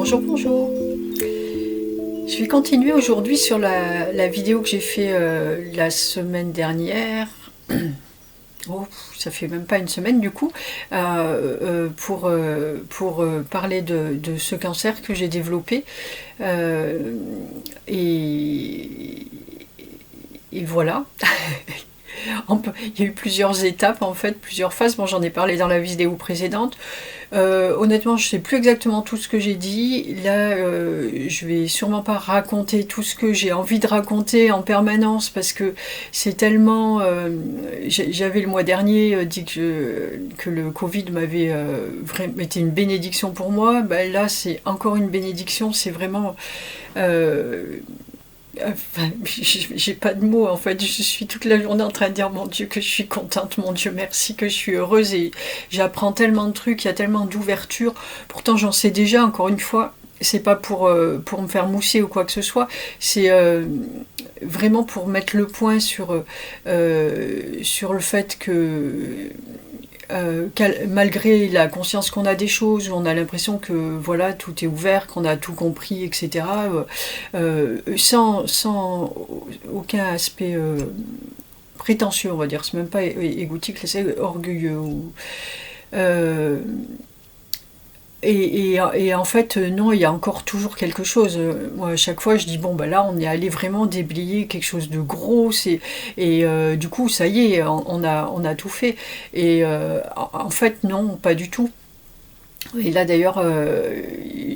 Bonjour, bonjour. Je vais continuer aujourd'hui sur la vidéo que j'ai fait la semaine dernière. Oh, ça fait même pas une semaine du coup, pour parler de ce cancer que j'ai développé. Et, et voilà. Il y a eu plusieurs étapes en fait, plusieurs phases. Bon, j'en ai parlé dans la vidéo précédente. Honnêtement, je sais plus exactement tout ce que j'ai dit. Là, je vais sûrement pas raconter tout ce que j'ai envie de raconter en permanence parce que c'est tellement. J'avais le mois dernier dit que le Covid m'avait vraiment été une bénédiction pour moi. Ben, là, c'est encore une bénédiction. C'est vraiment. Enfin, j'ai pas de mots en fait, je suis toute la journée en train de dire mon Dieu que je suis contente, mon Dieu merci que je suis heureuse et j'apprends tellement de trucs, il y a tellement d'ouverture, pourtant j'en sais déjà encore une fois, c'est pas pour me faire mousser ou quoi que ce soit, c'est vraiment pour mettre le point sur le fait que malgré la conscience qu'on a des choses, on a l'impression que voilà tout est ouvert, qu'on a tout compris, etc. Sans aucun aspect prétentieux, on va dire. C'est même pas égotique, c'est orgueilleux. Et en fait, non, il y a encore toujours quelque chose. Moi, à chaque fois, je dis, bon, bah là, on est allé vraiment déblayer quelque chose de gros. Du coup, ça y est, on a tout fait. Et en fait, non, pas du tout. Et là d'ailleurs,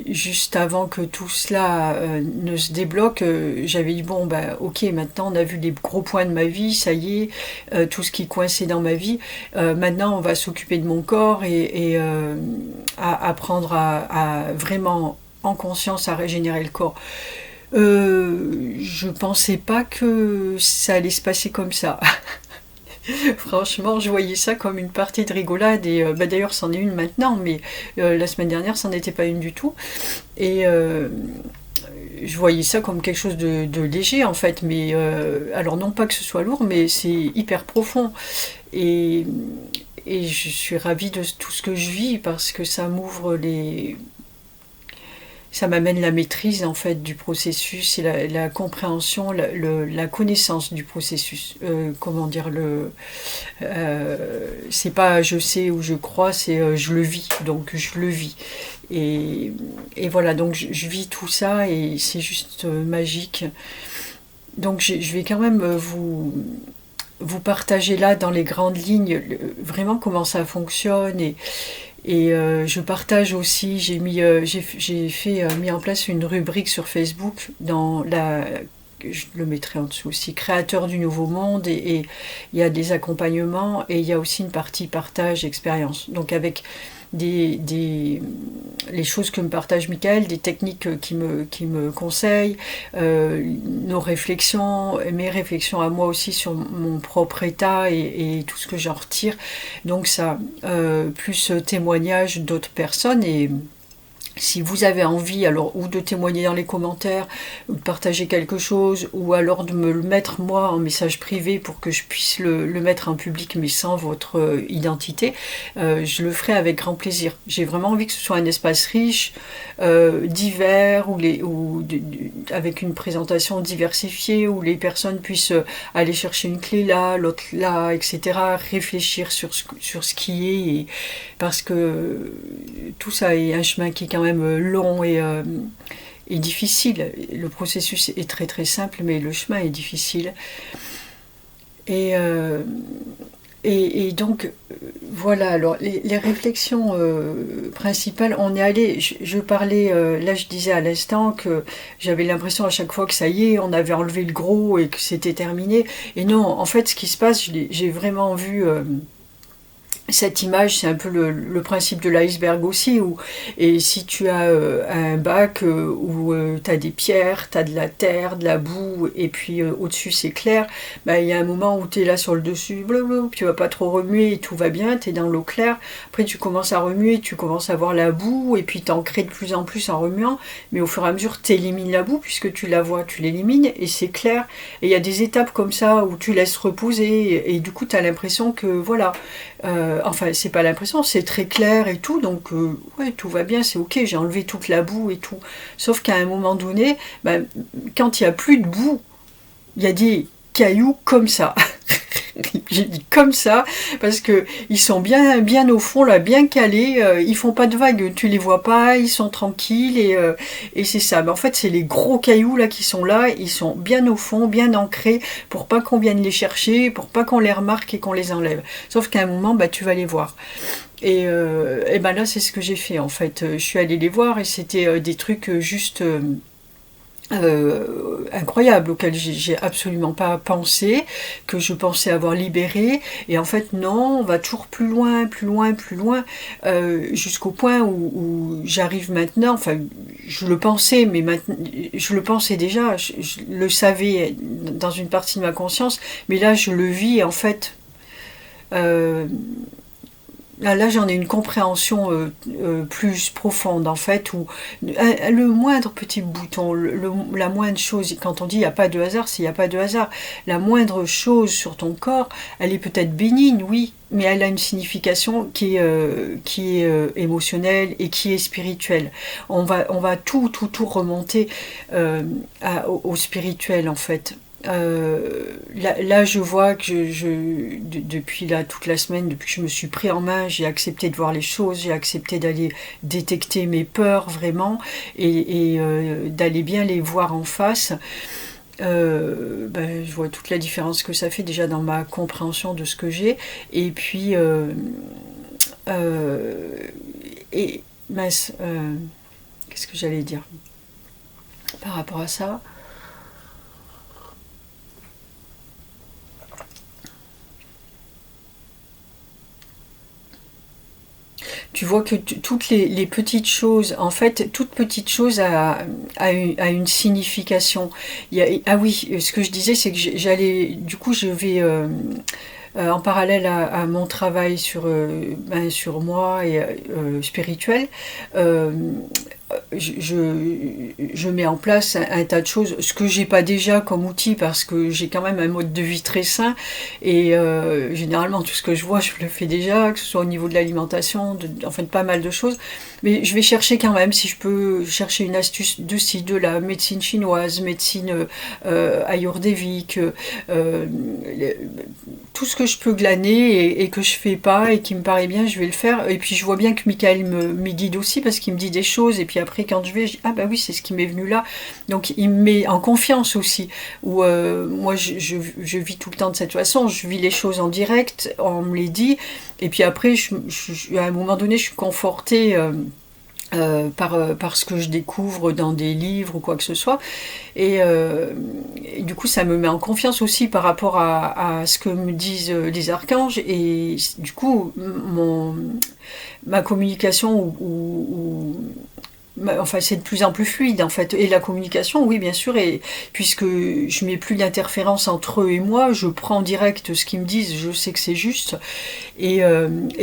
juste avant que tout cela ne se débloque, j'avais dit bon bah ok, maintenant on a vu les gros points de ma vie, ça y est, tout ce qui coinçait dans ma vie. Maintenant on va s'occuper de mon corps et à apprendre à vraiment en conscience à régénérer le corps. Je pensais pas que ça allait se passer comme ça. Franchement, je voyais ça comme une partie de rigolade et bah d'ailleurs c'en est une maintenant, mais la semaine dernière c'en était pas une du tout. Et je voyais ça comme quelque chose de léger en fait, mais alors non pas que ce soit lourd, mais c'est hyper profond. Et, et je suis ravie de tout ce que je vis parce que ça m'ouvre les... Ça m'amène la maîtrise en fait du processus et la compréhension, la connaissance du processus. Comment dire c'est pas je sais ou je crois, c'est je le vis. Donc je le vis. Et voilà, donc je vis tout ça et c'est juste magique. Donc je vais quand même vous partager là dans les grandes lignes vraiment comment ça fonctionne et je partage aussi, mis en place une rubrique sur Facebook je le mettrai en dessous aussi, créateur du nouveau monde et il y a des accompagnements et il y a aussi une partie partage expérience. Donc avec les choses que me partage Michael, des techniques qui me conseille, nos réflexions, mes réflexions à moi aussi sur mon propre état et tout ce que j'en retire. Donc ça, plus témoignages d'autres personnes et si vous avez envie alors ou de témoigner dans les commentaires ou de partager quelque chose ou alors de me le mettre moi en message privé pour que je puisse le mettre en public mais sans votre identité, je le ferai avec grand plaisir. J'ai vraiment envie que ce soit un espace riche, divers, avec une présentation diversifiée où les personnes puissent aller chercher une clé là, l'autre là, etc. Réfléchir sur ce qui est parce que tout ça est un chemin qui est quand même long et difficile. Le processus est très très simple, mais le chemin est difficile. Et donc, voilà, alors les réflexions principales, on est allé, je parlais, là je disais à l'instant que j'avais l'impression à chaque fois que ça y est, on avait enlevé le gros et que c'était terminé. Et non, en fait, ce qui se passe, j'ai vraiment vu... cette image, c'est un peu le principe de l'iceberg aussi, et si tu as un bac où tu as des pierres, tu as de la terre, de la boue, et puis au-dessus c'est clair, bah, il y a un moment où tu es là sur le dessus, blablabla, tu vas pas trop remuer, et tout va bien, tu es dans l'eau claire, après tu commences à remuer, tu commences à voir la boue, et puis tu en crées de plus en plus en remuant, mais au fur et à mesure tu élimines la boue, puisque tu la vois, tu l'élimines, et c'est clair, et il y a des étapes comme ça où tu laisses reposer, et du coup tu as l'impression que voilà, enfin, c'est pas l'impression, c'est très clair et tout, donc ouais, tout va bien, c'est ok, j'ai enlevé toute la boue et tout. Sauf qu'à un moment donné, ben, quand il n'y a plus de boue, il y a des cailloux comme ça. J'ai dit comme ça parce que ils sont bien au fond là, bien calés. Ils font pas de vagues, tu les vois pas, ils sont tranquilles et c'est ça. Mais en fait, c'est les gros cailloux là qui sont là. Ils sont bien au fond, bien ancrés pour pas qu'on vienne les chercher, pour pas qu'on les remarque et qu'on les enlève. Sauf qu'à un moment, bah tu vas les voir. Et ben là, c'est ce que j'ai fait en fait. Je suis allée les voir et c'était des trucs juste incroyable auquel j'ai absolument pas pensé, que je pensais avoir libéré, et en fait non, on va toujours plus loin, plus loin, plus loin, jusqu'au point où j'arrive maintenant, enfin je le pensais, mais maintenant, je le pensais déjà, je le savais dans une partie de ma conscience, mais là je le vis en fait. Euh, Là, j'en ai une compréhension plus profonde, en fait, où le moindre petit bouton, la moindre chose, quand on dit il n'y a pas de hasard, c'est il n'y a pas de hasard. La moindre chose sur ton corps, elle est peut-être bénigne, oui, mais elle a une signification qui est émotionnelle et qui est spirituelle. On va tout remonter au spirituel, en fait. Là, je vois que depuis là toute la semaine, depuis que je me suis pris en main, j'ai accepté de voir les choses, j'ai accepté d'aller détecter mes peurs vraiment et d'aller bien les voir en face. Je vois toute la différence que ça fait déjà dans ma compréhension de ce que j'ai. Et puis, euh, et mince, qu'est-ce que j'allais dire par rapport à ça? Tu vois que toutes les petites choses, en fait, toute petite chose a une signification. Ah oui, ce que je disais, c'est que j'allais, du coup, je vais en parallèle à mon travail sur moi et spirituel, euh, je mets en place un tas de choses, ce que j'ai pas déjà comme outil parce que j'ai quand même un mode de vie très sain et généralement tout ce que je vois je le fais déjà, que ce soit au niveau de l'alimentation, enfin de pas mal de choses, mais je vais chercher quand même si je peux chercher une astuce de ci, de la médecine chinoise, médecine ayurvédique, euh, tout ce que je peux glaner et que je fais pas et qui me paraît bien, je vais le faire. Et puis je vois bien que Michael me guide aussi parce qu'il me dit des choses. Et puis après, quand je vais, je dis ah bah oui, c'est ce qui m'est venu là. Donc il me met en confiance aussi. Où moi, je vis tout le temps de cette façon. Je vis les choses en direct, on me les dit. Et puis après, à un moment donné, je suis confortée. Par ce que je découvre dans des livres ou quoi que ce soit. Et du coup, ça me met en confiance aussi par rapport à ce que me disent les archanges. Et du coup, ma communication enfin, c'est de plus en plus fluide en fait. Et la communication, oui, bien sûr, et puisque je mets plus d'interférence entre eux et moi, je prends en direct ce qu'ils me disent, je sais que c'est juste. Et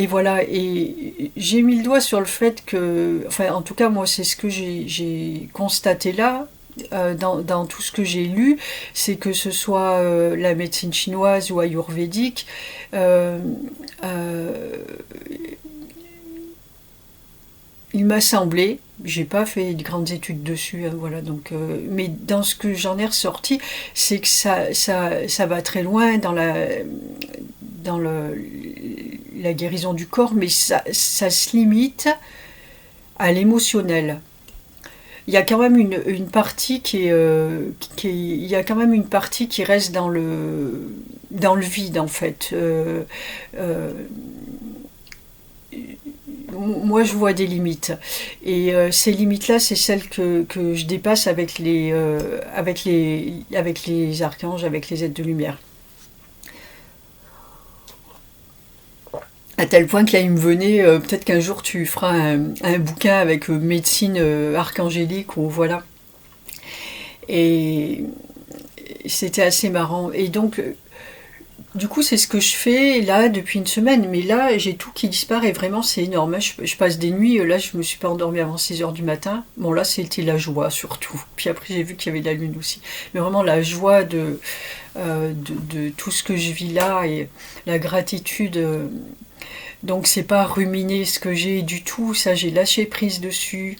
voilà. Et j'ai mis le doigt sur le fait que, enfin, en tout cas, moi, c'est ce que j'ai constaté là. Dans tout ce que j'ai lu, c'est que ce soit la médecine chinoise ou ayurvédique, euh, euh, il m'a semblé, j'ai pas fait de grandes études dessus, hein, voilà, donc, mais dans ce que j'en ai ressorti, c'est que ça va très loin dans la guérison du corps, mais ça se limite à l'émotionnel. Il y a quand même une partie il y a quand même une partie qui reste dans le vide en fait. Moi je vois des limites et ces limites là c'est celles que je dépasse avec les archanges, avec les êtres de lumière, à tel point que là il me venait peut-être qu'un jour tu feras un bouquin avec médecine archangélique ou voilà, et c'était assez marrant. Et donc du coup, c'est ce que je fais là depuis une semaine. Mais là, j'ai tout qui disparaît. Vraiment, c'est énorme. Je passe des nuits. Là, je me suis pas endormie avant 6 h du matin. Bon, là, c'était la joie surtout. Puis après, j'ai vu qu'il y avait la lune aussi. Mais vraiment, la joie de tout ce que je vis là et la gratitude. Donc c'est pas ruminer ce que j'ai du tout, ça j'ai lâché prise dessus.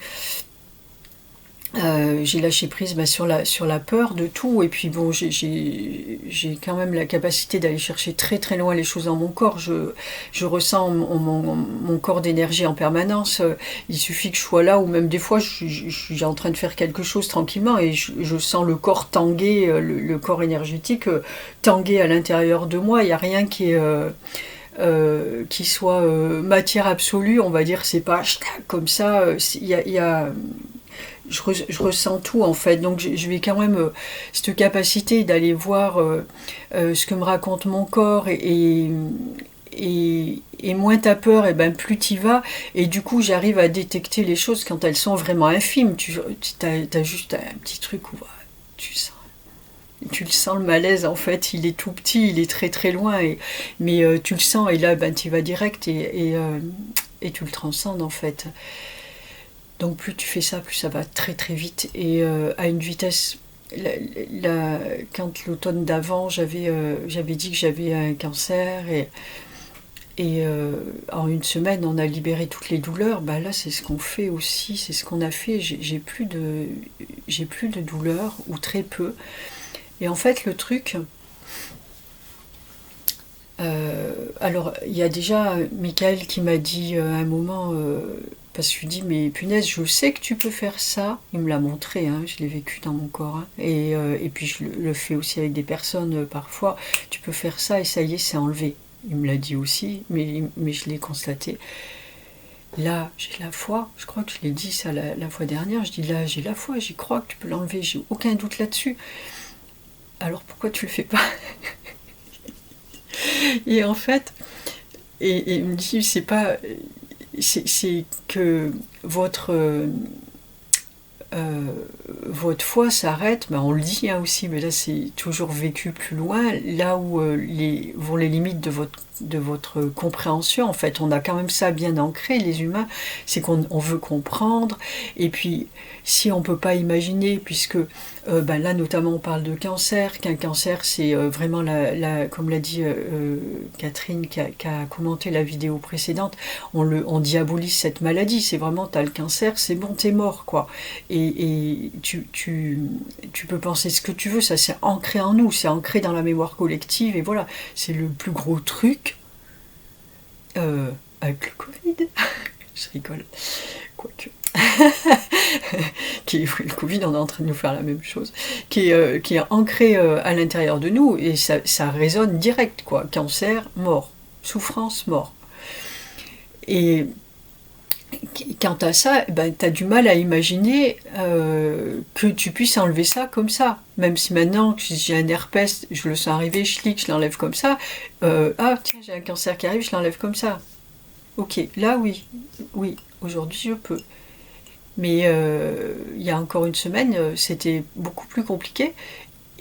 J'ai lâché prise sur la peur de tout, et puis bon, j'ai quand même la capacité d'aller chercher très très loin les choses dans mon corps. Je ressens mon corps d'énergie en permanence. Il suffit que je sois là, ou même des fois je suis en train de faire quelque chose tranquillement et je sens le corps tanguer, le corps énergétique tanguer à l'intérieur de moi. Il n'y a rien qui soit matière absolue, on va dire. C'est pas comme ça. Il y a je ressens tout en fait, donc je vais quand même cette capacité d'aller voir ce que me raconte mon corps, et moins t'as peur, et ben plus t'y vas, et du coup j'arrive à détecter les choses quand elles sont vraiment infimes. T'as juste un petit truc où tu le sens, le malaise en fait, il est tout petit, il est très très loin, mais tu le sens, et là ben tu vas direct, et tu le transcendes en fait. Donc plus tu fais ça, plus ça va très très vite, et à une vitesse. Quand l'automne d'avant, j'avais dit que j'avais un cancer, et en une semaine, on a libéré toutes les douleurs. Bah là, c'est ce qu'on fait aussi, c'est ce qu'on a fait. J'ai plus de douleurs, ou très peu. Et en fait, le truc. Alors, il y a déjà Michael qui m'a dit à un moment, parce que je lui dis, mais punaise, je sais que tu peux faire ça. Il me l'a montré, hein, je l'ai vécu dans mon corps. Hein. Et puis je le fais aussi avec des personnes parfois. Tu peux faire ça, et ça y est, c'est enlevé. Il me l'a dit aussi, mais je l'ai constaté. Là, j'ai la foi. Je crois que je l'ai dit ça la fois dernière. Je dis là, j'ai la foi, j'y crois que tu peux l'enlever. J'ai aucun doute là-dessus. Alors pourquoi tu le fais pas? Et en fait, et il me dit, c'est pas, c'est que votre foi s'arrête, ben on le dit hein, aussi, mais là c'est toujours vécu plus loin, là où vont les limites de votre compréhension. En fait, on a quand même ça bien ancré, les humains, c'est qu'on veut comprendre, et puis si on peut pas imaginer, puisque ben là notamment on parle de cancer, qu'un cancer c'est vraiment comme l'a dit Catherine qui a commenté la vidéo précédente, on diabolise cette maladie, c'est vraiment t'as le cancer, c'est bon, t'es mort quoi. Et tu peux penser ce que tu veux, ça c'est ancré en nous, c'est ancré dans la mémoire collective, et voilà, c'est le plus gros truc avec le Covid. Je rigole, quoique. Le Covid, on est en train de nous faire la même chose, qui est ancré à l'intérieur de nous, et ça résonne direct, quoi. Cancer, mort. Souffrance, mort. Et quant à ça, ben, tu as du mal à imaginer que tu puisses enlever ça comme ça. Même si maintenant, si j'ai un herpès, je le sens arriver, je clique, je l'enlève comme ça. Ah, tiens, j'ai un cancer qui arrive, je l'enlève comme ça. Ok, là, oui, aujourd'hui, je peux. Mais il y a encore une semaine, c'était beaucoup plus compliqué.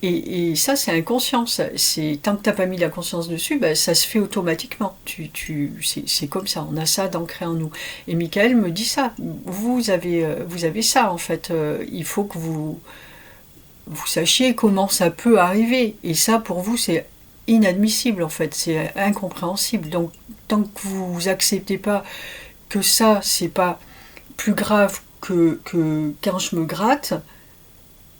Et ça, c'est inconscient. Tant que tu n'as pas mis la conscience dessus, bah, ça se fait automatiquement. C'est comme ça, on a ça d'ancré en nous. Et Michael me dit ça. Vous avez ça, en fait. Il faut que vous sachiez comment ça peut arriver. Et ça, pour vous, c'est inadmissible, en fait. C'est incompréhensible. Donc, tant que vous acceptez pas que ça, c'est pas plus grave que quand je me gratte,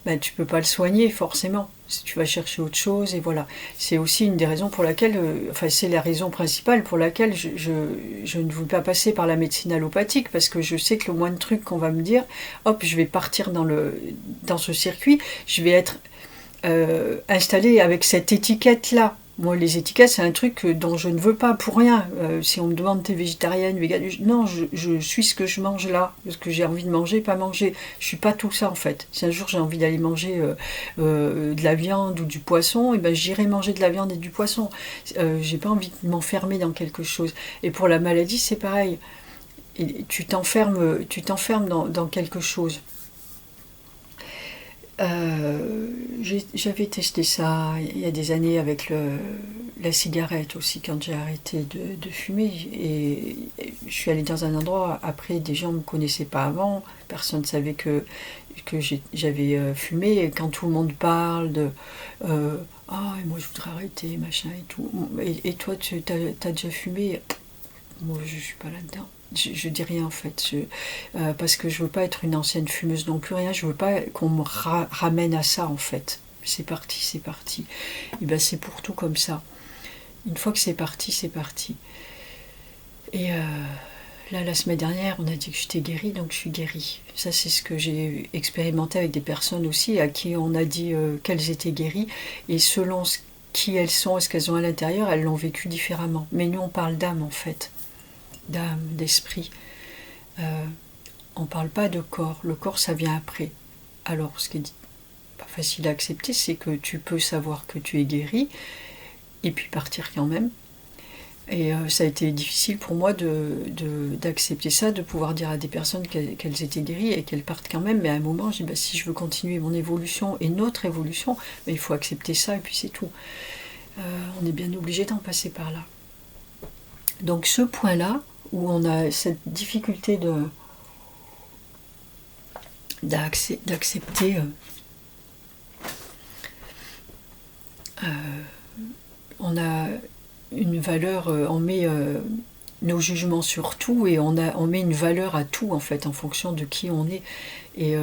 ben, tu peux pas le soigner forcément. Tu vas chercher autre chose, et voilà. C'est aussi une des raisons pour laquelle, c'est la raison principale pour laquelle je ne veux pas passer par la médecine allopathique, parce que je sais que le moindre truc qu'on va me dire, hop, je vais partir dans ce circuit, je vais être installée avec cette étiquette-là. Moi, les étiquettes, c'est un truc dont je ne veux pas pour rien. Si on me demande t'es végétarienne, végane, non, je suis ce que je mange là, ce que j'ai envie de manger, pas manger. Je suis pas tout ça en fait. Si un jour j'ai envie d'aller manger de la viande ou du poisson, et ben j'irai manger de la viande et du poisson. J'ai pas envie de m'enfermer dans quelque chose. Et pour la maladie, c'est pareil. Et tu t'enfermes dans quelque chose. J'avais testé ça il y a des années avec la cigarette aussi, quand j'ai arrêté de fumer, et je suis allée dans un endroit, après des gens ne me connaissaient pas avant, personne ne savait que j'avais fumé, et quand tout le monde parle de ah, et moi je voudrais arrêter, machin et tout, et toi tu as déjà fumé, moi je suis pas là-dedans. Je dis rien en fait, parce que je veux pas être une ancienne fumeuse non plus, rien. Je veux pas qu'on me ramène à ça en fait. C'est parti, c'est parti. Et ben c'est pour tout comme ça. Une fois que c'est parti, c'est parti. Et là, la semaine dernière, on a dit que j'étais guérie, donc je suis guérie. Ça, c'est ce que j'ai expérimenté avec des personnes aussi, à qui on a dit qu'elles étaient guéries. Et selon qui elles sont et ce qu'elles ont à l'intérieur, elles l'ont vécu différemment. Mais nous, on parle d'âme, en fait. D'âme, d'esprit. On ne parle pas de corps. Le corps, ça vient après. Alors, ce qui est pas facile à accepter, c'est que tu peux savoir que tu es guéri, et puis partir quand même. Et ça a été difficile pour moi d'accepter ça, de pouvoir dire à des personnes qu'elles étaient guéries et qu'elles partent quand même. Mais à un moment, je dis, si je veux continuer mon évolution et notre évolution, il faut accepter ça et puis c'est tout. On est bien obligé d'en passer par là. Donc ce point-là, où on a cette difficulté d'accepter on a une valeur, on met nos jugements sur tout et on met une valeur à tout en fait en fonction de qui on est. Et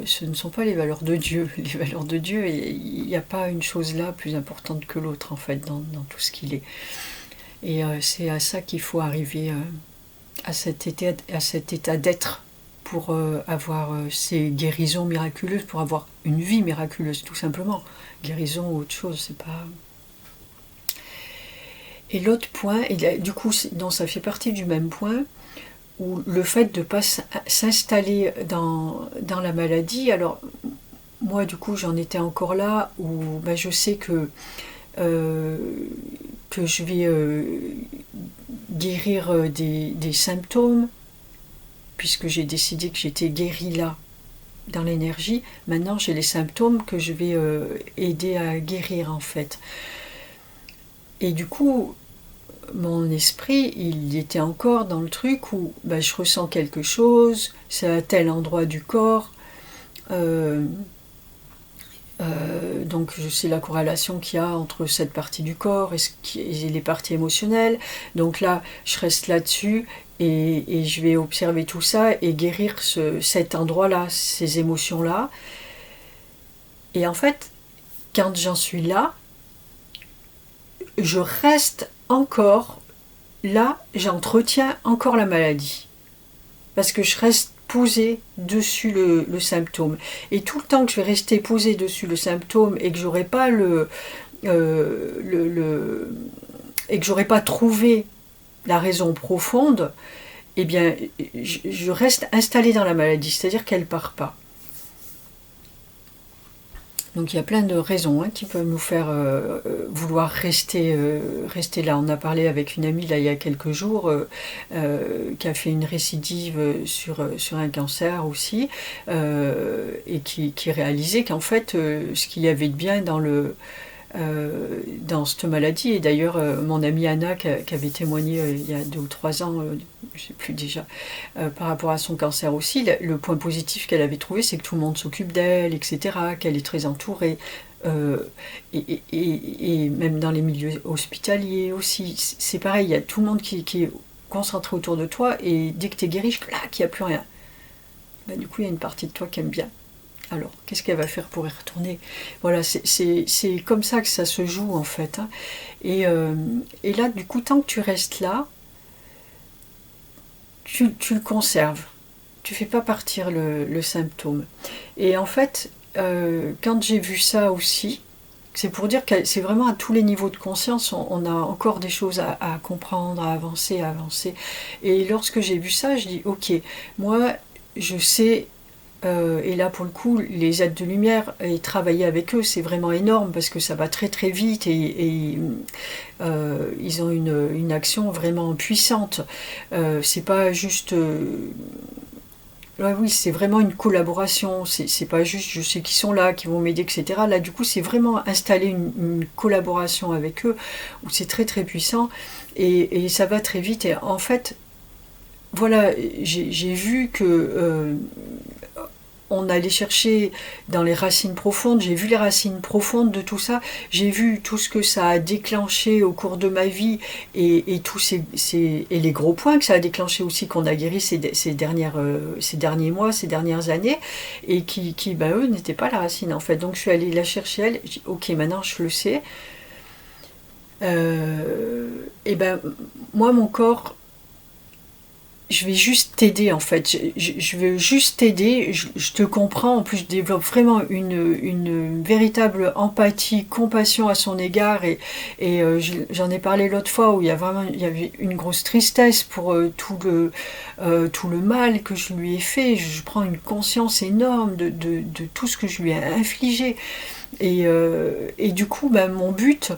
ce ne sont pas les valeurs de Dieu. Les valeurs de Dieu, il n'y a pas une chose là plus importante que l'autre en fait dans tout ce qu'il est. Et c'est à ça qu'il faut arriver, à cet état d'être pour avoir ces guérisons miraculeuses, pour avoir une vie miraculeuse tout simplement. Guérison ou autre chose, c'est pas... Et l'autre point, et du coup, ça fait partie du même point, où le fait de ne pas s'installer dans la maladie, alors moi du coup j'en étais encore là, où je sais que je vais guérir des symptômes, puisque j'ai décidé que j'étais guérie là, dans l'énergie. Maintenant j'ai les symptômes que je vais aider à guérir en fait. Et du coup, mon esprit, il était encore dans le truc où je ressens quelque chose, c'est à tel endroit du corps, donc je sais la corrélation qu'il y a entre cette partie du corps et les parties émotionnelles. Donc là, je reste là-dessus et je vais observer tout ça et guérir cet endroit-là, ces émotions-là. Et en fait, quand j'en suis là, je reste encore là, j'entretiens encore la maladie parce que je reste posée dessus le symptôme, et tout le temps que je vais rester posée dessus le symptôme et que j'aurai pas et que j'aurai pas trouvé la raison profonde, eh bien je reste installée dans la maladie, c'est-à-dire qu'elle part pas. Donc il y a plein de raisons qui peuvent nous faire vouloir rester là. On a parlé avec une amie là, il y a quelques jours qui a fait une récidive sur un cancer aussi, et qui réalisait qu'en fait ce qu'il y avait de bien dans cette maladie, et d'ailleurs mon amie Anna qui avait témoigné il y a 2 ou 3 ans, je ne sais plus déjà, par rapport à son cancer aussi, le point positif qu'elle avait trouvé, c'est que tout le monde s'occupe d'elle, etc., qu'elle est très entourée, et même dans les milieux hospitaliers aussi, c'est pareil, il y a tout le monde qui est concentré autour de toi, et dès que tu es guéri, clac, il n'y a plus rien. Du coup, il y a une partie de toi qui aime bien. Alors, qu'est-ce qu'elle va faire pour y retourner? Voilà, c'est comme ça que ça se joue en fait. Et là, du coup, tant que tu restes là, tu le conserves. Tu fais pas partir le symptôme. Et en fait, quand j'ai vu ça aussi, c'est pour dire que c'est vraiment à tous les niveaux de conscience, on a encore des choses à comprendre, à avancer. Et lorsque j'ai vu ça, je dis, ok, moi, je sais... et là pour le coup les êtres de lumière, et travailler avec eux c'est vraiment énorme parce que ça va très très vite, et ils ont une action vraiment puissante, c'est pas juste oui, c'est vraiment une collaboration, c'est pas juste je sais qu'ils sont là, qui vont m'aider, etc. Là du coup c'est vraiment installer une collaboration avec eux où c'est très très puissant, et ça va très vite. Et en fait voilà, j'ai vu que on allait chercher dans les racines profondes, j'ai vu les racines profondes de tout ça, j'ai vu tout ce que ça a déclenché au cours de ma vie et et les gros points que ça a déclenché aussi, qu'on a guéri ces derniers mois, ces dernières années, et qui eux, n'étaient pas la racine en fait. Donc je suis allée la chercher elle, j'ai dit, ok, maintenant je le sais. Et moi, mon corps, je vais juste t'aider en fait, je veux juste t'aider, je te comprends, en plus je développe vraiment une véritable empathie, compassion à son égard et j'en ai parlé l'autre fois où il y avait une grosse tristesse pour tout le mal que je lui ai fait, je prends une conscience énorme de tout ce que je lui ai infligé et du coup mon but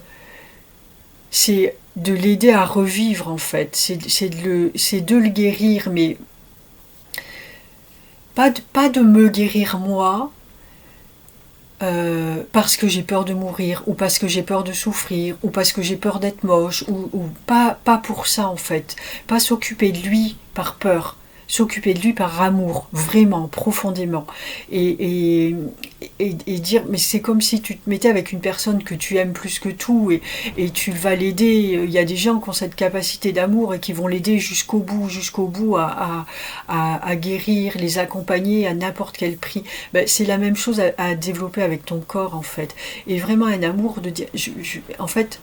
c'est de l'aider à revivre en fait, c'est de le guérir, mais pas de me guérir moi, parce que j'ai peur de mourir, ou parce que j'ai peur de souffrir, ou parce que j'ai peur d'être moche, ou pas pour ça en fait, pas s'occuper de lui par peur, s'occuper de lui par amour, vraiment, profondément, et, et dire, mais c'est comme si tu te mettais avec une personne que tu aimes plus que tout, et tu vas l'aider. Il y a des gens qui ont cette capacité d'amour et qui vont l'aider jusqu'au bout à guérir, les accompagner à n'importe quel prix. C'est la même chose à développer avec ton corps en fait, et vraiment un amour de dire, en fait,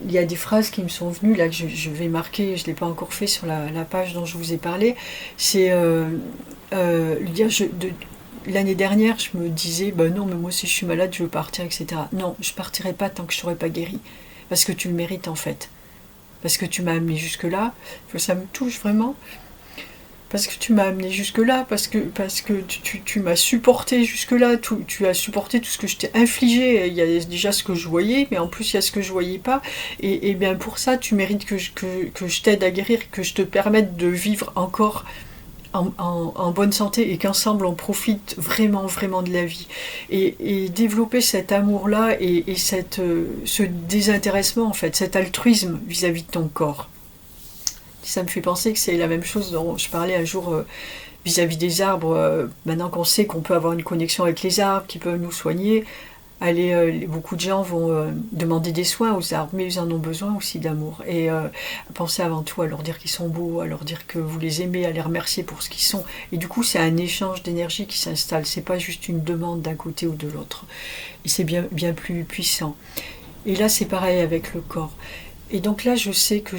il y a des phrases qui me sont venues là que je vais marquer, je ne l'ai pas encore fait sur la page dont je vous ai parlé, c'est dire l'année dernière je me disais non mais moi si je suis malade je veux partir, etc. Non, je partirai pas tant que je ne serai pas guérie, parce que tu le mérites en fait, parce que tu m'as amené jusque là, ça me touche vraiment, parce que tu m'as amené jusque-là, parce que tu m'as supporté jusque-là, tu as supporté tout ce que je t'ai infligé. Il y a déjà ce que je voyais, mais en plus il y a ce que je voyais pas. Et bien pour ça, tu mérites que je t'aide à guérir, que je te permette de vivre encore en bonne santé et qu'ensemble on profite vraiment, vraiment de la vie. Et développer cet amour-là et ce désintéressement, en fait, cet altruisme vis-à-vis de ton corps. Ça me fait penser que c'est la même chose dont je parlais un jour vis-à-vis des arbres. Maintenant qu'on sait qu'on peut avoir une connexion avec les arbres, qui peuvent nous soigner, beaucoup de gens vont demander des soins aux arbres, mais ils en ont besoin aussi d'amour. Et pensez avant tout à leur dire qu'ils sont beaux, à leur dire que vous les aimez, à les remercier pour ce qu'ils sont. Et du coup, c'est un échange d'énergie qui s'installe. C'est pas juste une demande d'un côté ou de l'autre. Et c'est bien, bien plus puissant. Et là, c'est pareil avec le corps. Et donc là, je sais que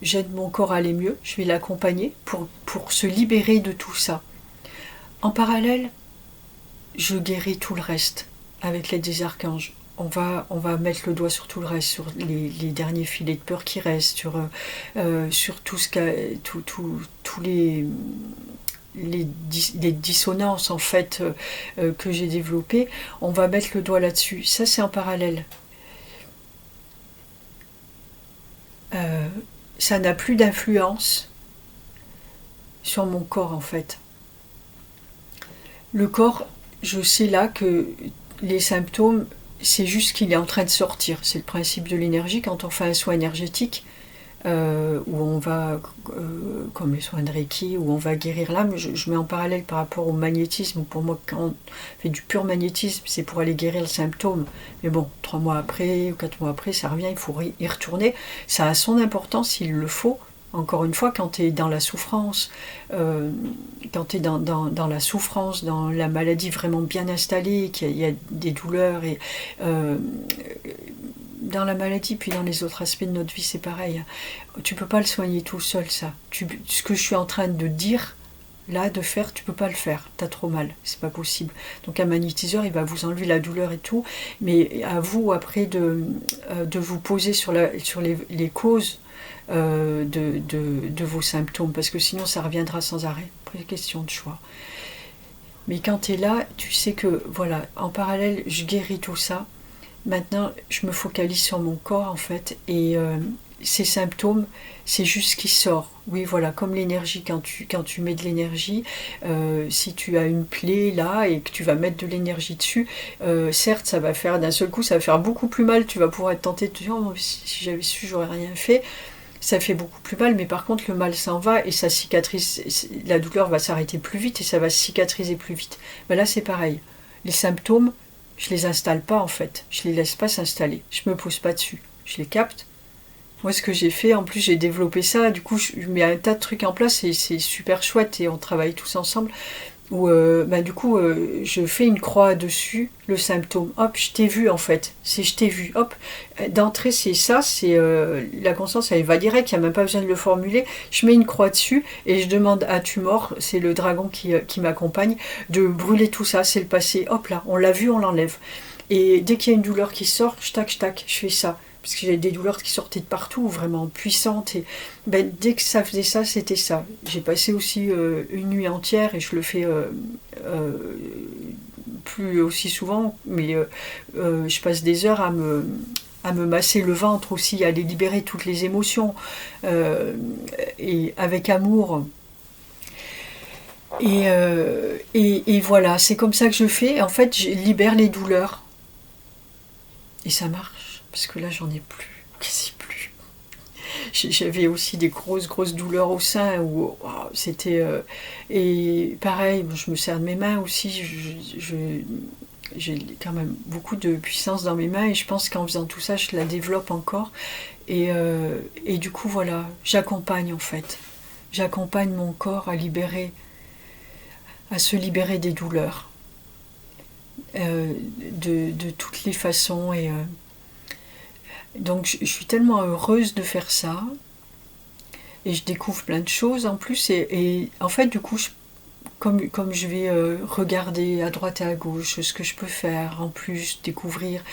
j'aide mon corps à aller mieux, je vais l'accompagner pour se libérer de tout ça. En parallèle, je guéris tout le reste avec l'aide des archanges. On va mettre le doigt sur tout le reste, sur les derniers filets de peur qui restent, sur tout ce tous les dissonances en fait que j'ai développées. On va mettre le doigt là-dessus. Ça, c'est en parallèle. Ça n'a plus d'influence sur mon corps en fait. Le corps, je sais là que les symptômes, c'est juste qu'il est en train de sortir. C'est le principe de l'énergie quand on fait un soin énergétique, où on va, comme les soins de Reiki, où on va guérir l'âme. Je mets en parallèle par rapport au magnétisme. Pour moi, quand on fait du pur magnétisme, c'est pour aller guérir le symptôme. Mais bon, 3 mois après ou 4 mois après, ça revient, il faut y retourner. Ça a son importance, il le faut. Encore une fois, quand tu es dans la souffrance, quand tu es dans la souffrance, dans la maladie vraiment bien installée, qu'il y a des douleurs, et dans la maladie, puis dans les autres aspects de notre vie, c'est pareil. Tu peux pas le soigner tout seul, ça. Ce que je suis en train de dire, là, de faire, tu peux pas le faire. T'as trop mal, c'est pas possible. Donc un magnétiseur, il va vous enlever la douleur et tout, mais à vous, après, de vous poser sur les causes de vos symptômes, parce que sinon ça reviendra sans arrêt. Après, question de choix. Mais quand tu es là, tu sais que, voilà, en parallèle, je guéris tout ça. Maintenant, je me focalise sur mon corps, en fait, et ces symptômes, c'est juste ce qui sort. Oui, voilà, comme l'énergie, quand tu mets de l'énergie, si tu as une plaie là et que tu vas mettre de l'énergie dessus, certes, ça va faire d'un seul coup, ça va faire beaucoup plus mal, tu vas pouvoir être tenté de te dire, oh, si j'avais su, j'aurais rien fait. ça fait beaucoup plus mal, mais par contre le mal s'en va et ça cicatrise, la douleur va s'arrêter plus vite et ça va cicatriser plus vite. Ben là c'est pareil, les symptômes, je les installe pas en fait, je les laisse pas s'installer, je me pose pas dessus, je les capte. Moi ce que j'ai fait, en plus j'ai développé ça, du coup je mets un tas de trucs en place et c'est super chouette et on travaille tous ensemble. Où du coup je fais une croix dessus, le symptôme, hop, je t'ai vu en fait, c'est je t'ai vu, hop, d'entrée c'est ça, c'est la conscience elle va direct, il n'y a même pas besoin de le formuler, je mets une croix dessus et je demande à Tumor, c'est le dragon qui m'accompagne, de brûler tout ça, c'est le passé, hop là, on l'a vu, on l'enlève. Et dès qu'il y a une douleur qui sort, tac, je fais ça. Parce que j'ai des douleurs qui sortaient de partout, vraiment puissantes. Et dès que ça faisait ça, c'était ça. J'ai passé aussi une nuit entière, et je le fais plus aussi souvent, mais je passe des heures à me masser le ventre aussi, à les libérer toutes les émotions, et avec amour. Et voilà, c'est comme ça que je fais. En fait, je libère les douleurs. Et ça marche, parce que là, j'en ai plus, quasi plus. J'avais aussi des grosses douleurs au sein, où c'était... et pareil, je me sers de mes mains aussi, j'ai quand même beaucoup de puissance dans mes mains, et je pense qu'en faisant tout ça, je la développe encore. Et du coup, voilà, j'accompagne en fait. J'accompagne mon corps à se libérer des douleurs. De toutes les façons donc je suis tellement heureuse de faire ça et je découvre plein de choses en plus et en fait du coup comme je vais regarder à droite et à gauche ce que je peux faire en plus, découvrir,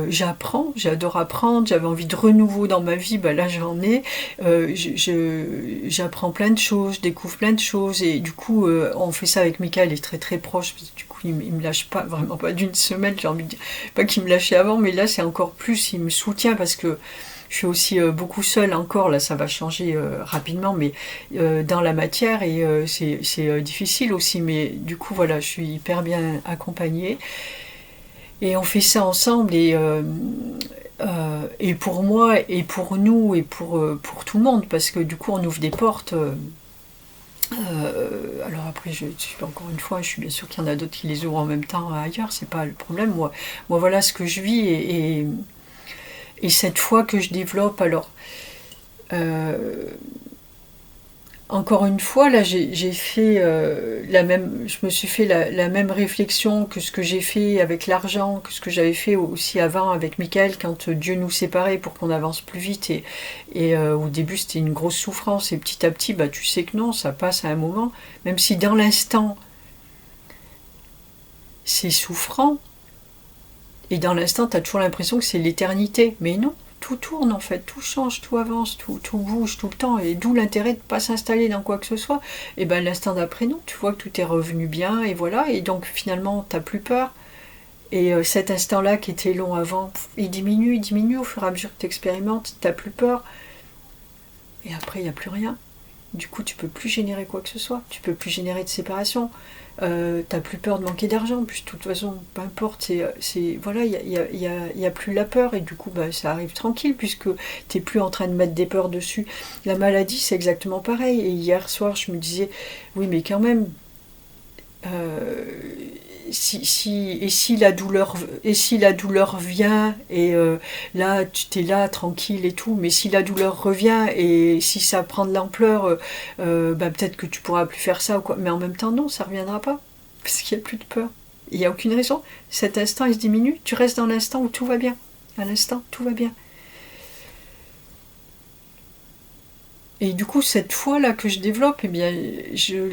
j'apprends, j'adore apprendre, j'avais envie de renouveau dans ma vie, là j'en ai, j'apprends plein de choses, je découvre plein de choses et du coup on fait ça avec Michael, il est très très proche, parce que, du coup il me lâche pas, vraiment pas d'une semaine, j'ai envie de dire, pas qu'il me lâchait avant, mais là c'est encore plus, il me soutient parce que je suis aussi beaucoup seule encore, là ça va changer rapidement, mais dans la matière et c'est difficile aussi, mais du coup voilà, je suis hyper bien accompagnée et on fait ça ensemble et pour moi et pour nous et pour tout le monde, parce que du coup on ouvre des portes. Alors après, encore une fois, je suis bien sûre qu'il y en a d'autres qui les ouvrent en même temps ailleurs, c'est pas le problème. Moi voilà ce que je vis et cette foi que je développe, alors encore une fois, là j'ai fait je me suis fait la même réflexion que ce que j'ai fait avec l'argent, que ce que j'avais fait aussi avant avec Michael quand Dieu nous séparait pour qu'on avance plus vite et au début c'était une grosse souffrance et petit à petit tu sais que non, ça passe à un moment, même si dans l'instant c'est souffrant et dans l'instant t'as toujours l'impression que c'est l'éternité, mais non. Tout tourne en fait, tout change, tout avance, tout bouge tout le temps, et d'où l'intérêt de ne pas s'installer dans quoi que ce soit. Et l'instant d'après, non, tu vois que tout est revenu bien, et voilà, et donc finalement, t'as plus peur. Et cet instant-là qui était long avant, il diminue au fur et à mesure que tu expérimentes, t'as plus peur. Et après, il n'y a plus rien. Du coup, tu peux plus générer quoi que ce soit, tu peux plus générer de séparation. T'as plus peur de manquer d'argent, puis de toute façon, peu importe, voilà, il y a plus la peur, et du coup, ça arrive tranquille, puisque t'es plus en train de mettre des peurs dessus. La maladie, c'est exactement pareil, et hier soir, je me disais, oui, mais quand même, si la douleur vient et là tu t'es là tranquille et tout, mais si la douleur revient et si ça prend de l'ampleur, peut-être que tu pourras plus faire ça ou quoi, mais en même temps non, ça reviendra pas parce qu'il n'y a plus de peur, il n'y a aucune raison, cet instant il se diminue, tu restes dans l'instant où tout va bien, à l'instant tout va bien. Et du coup, cette foi-là que je développe, je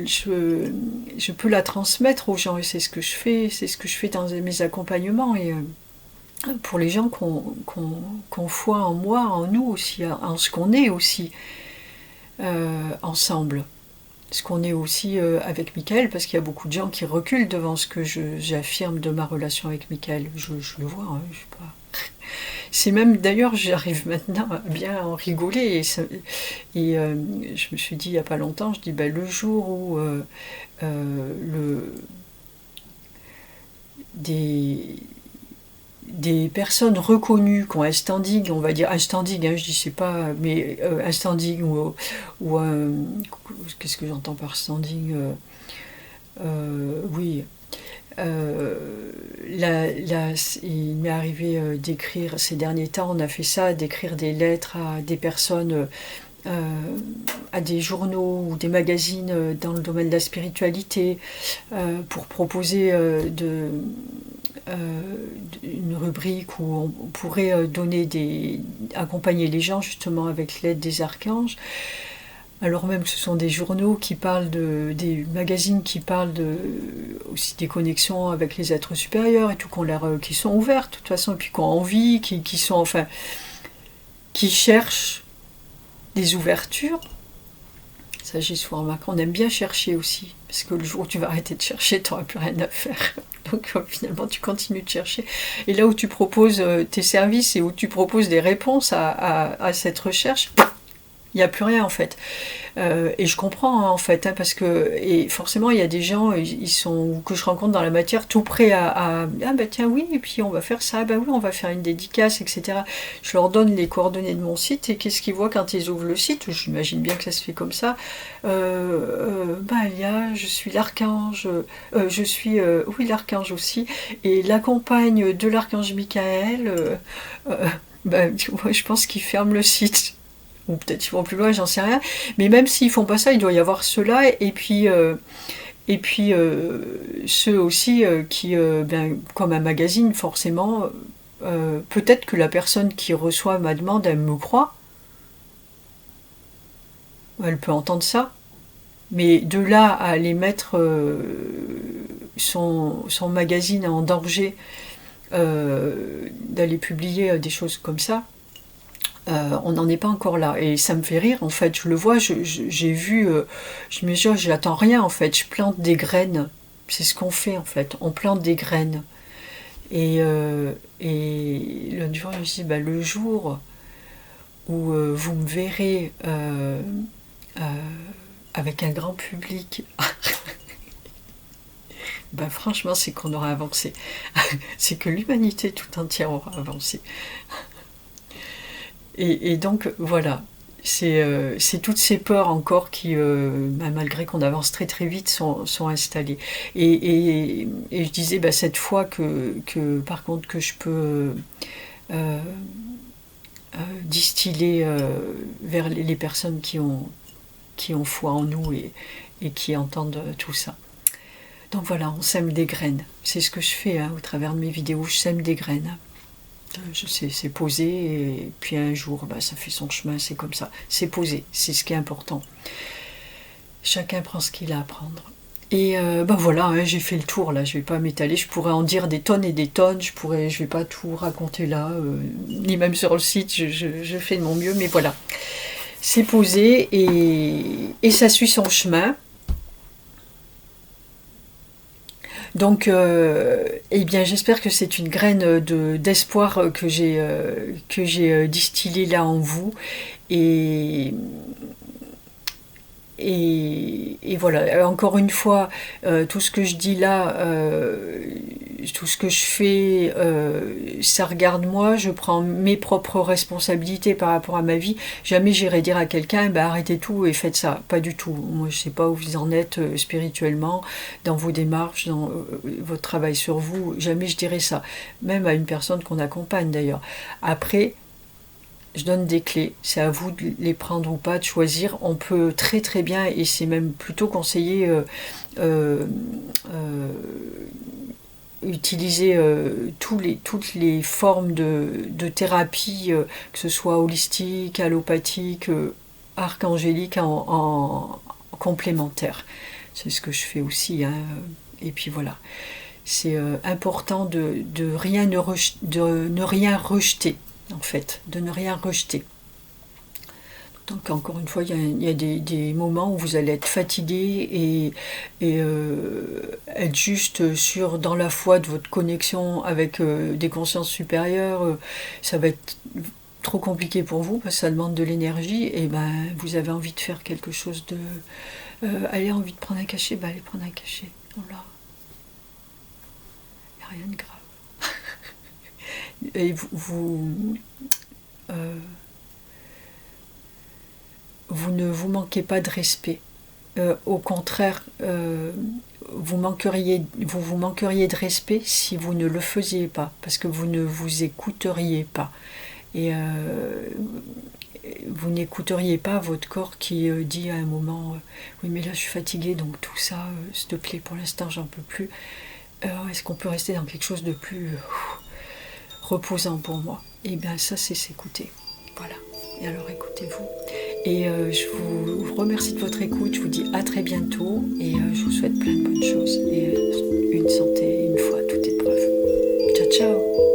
peux la transmettre aux gens. Et c'est ce que je fais dans mes accompagnements. Et pour les gens qu'on foi en moi, en nous aussi, en ce qu'on est aussi ensemble. Ce qu'on est aussi avec Michael, parce qu'il y a beaucoup de gens qui reculent devant ce que j'affirme de ma relation avec Michael. Je le vois, hein, je sais pas. C'est même, d'ailleurs, j'arrive maintenant à bien en rigoler. Je me suis dit il n'y a pas longtemps, je dis le jour où des des personnes reconnues qui ont un standing, on va dire un standing, hein, je dis c'est pas, mais un standing ou un, qu'est-ce que j'entends par standing, oui, il m'est arrivé d'écrire ces derniers temps, on a fait ça, d'écrire des lettres à des personnes, à des journaux ou des magazines dans le domaine de la spiritualité, pour proposer une rubrique où on pourrait accompagner les gens justement avec l'aide des archanges, alors même que ce sont des journaux qui parlent des magazines qui parlent aussi des connexions avec les êtres supérieurs et tout, qui sont ouvertes de toute façon, et puis qui ont envie, qui sont enfin, qui cherchent des ouvertures. Ça, j'ai souvent remarqué, on aime bien chercher aussi, parce que le jour où tu vas arrêter de chercher, tu n'auras plus rien à faire. Donc finalement, tu continues de chercher. Et là où tu proposes tes services et où tu proposes des réponses à cette recherche, il n'y a plus rien en fait. Et je comprends en fait, hein, parce que et forcément il y a des gens, que je rencontre dans la matière, tout prêts ah bah tiens oui, et puis on va faire ça, bah oui on va faire une dédicace, etc. Je leur donne les coordonnées de mon site et qu'est-ce qu'ils voient quand ils ouvrent le site? J'imagine bien que ça se fait comme ça. Je suis l'archange, je suis oui l'archange aussi, et la compagne de l'archange Michael. Moi je pense qu'ils ferment le site. Ou peut-être ils vont plus loin, j'en sais rien. Mais même s'ils font pas ça, il doit y avoir ceux-là, et puis ceux aussi qui, comme un magazine, forcément, peut-être que la personne qui reçoit ma demande, elle me croit. Elle peut entendre ça. Mais de là à aller mettre son magazine en danger, d'aller publier des choses comme ça, on n'en est pas encore là. Et ça me fait rire, en fait. Je le vois, j'ai vu, je me dis, oh, j'attends rien, en fait. Je plante des graines. C'est ce qu'on fait, en fait. On plante des graines. Et l'autre jour, je me suis dit, le jour où vous me verrez avec un grand public, franchement, c'est qu'on aura avancé. C'est que l'humanité tout entière aura avancé. Et donc, voilà, c'est toutes ces peurs encore qui, malgré qu'on avance très très vite, sont installées. Et je disais cette fois par contre, que je peux distiller vers les personnes qui ont foi en nous et qui entendent tout ça. Donc voilà, on sème des graines. C'est ce que je fais au travers de mes vidéos, je sème des graines. C'est posé, et puis un jour ça fait son chemin, c'est comme ça, c'est posé, c'est ce qui est important. Chacun prend ce qu'il a à prendre. Et voilà, j'ai fait le tour là, je vais pas m'étaler, je pourrais en dire des tonnes et des tonnes, je vais pas tout raconter là, ni même sur le site, je fais de mon mieux, mais voilà, c'est posé et ça suit son chemin. Donc, j'espère que c'est une graine d'espoir que j'ai distillée là en vous. Et voilà, encore une fois, tout ce que je dis là, tout ce que je fais, ça regarde moi, je prends mes propres responsabilités par rapport à ma vie. Jamais j'irai dire à quelqu'un, arrêtez tout et faites ça. Pas du tout. Moi, je sais pas où vous en êtes spirituellement, dans vos démarches, dans votre travail sur vous. Jamais je dirais ça. Même à une personne qu'on accompagne d'ailleurs. Après, je donne des clés, c'est à vous de les prendre ou pas, de choisir. On peut très très bien, et c'est même plutôt conseillé, utiliser toutes les formes de thérapie, que ce soit holistique, allopathique, archangélique, en complémentaire. C'est ce que je fais aussi. Et puis voilà. C'est important de ne rien rejeter. En fait, de ne rien rejeter. Donc encore une fois, il y a des moments où vous allez être fatigué et être juste sûr dans la foi de votre connexion avec des consciences supérieures. Ça va être trop compliqué pour vous parce que ça demande de l'énergie, et vous avez envie de faire quelque chose de... allez, envie de prendre un cachet, allez prendre un cachet. Voilà. Il n'y a rien de grave. et vous ne vous manquez pas de respect. Au contraire, vous vous manqueriez de respect si vous ne le faisiez pas, parce que vous ne vous écouteriez pas. Et vous n'écouteriez pas votre corps qui dit à un moment oui mais là je suis fatiguée, donc tout ça, s'il te plaît, pour l'instant j'en peux plus. Est-ce qu'on peut rester dans quelque chose de plus reposant pour moi? Et bien ça c'est s'écouter. Voilà. Et alors écoutez-vous. Et je vous remercie de votre écoute, je vous dis à très bientôt et je vous souhaite plein de bonnes choses et une santé une fois à toute épreuve. Ciao ciao.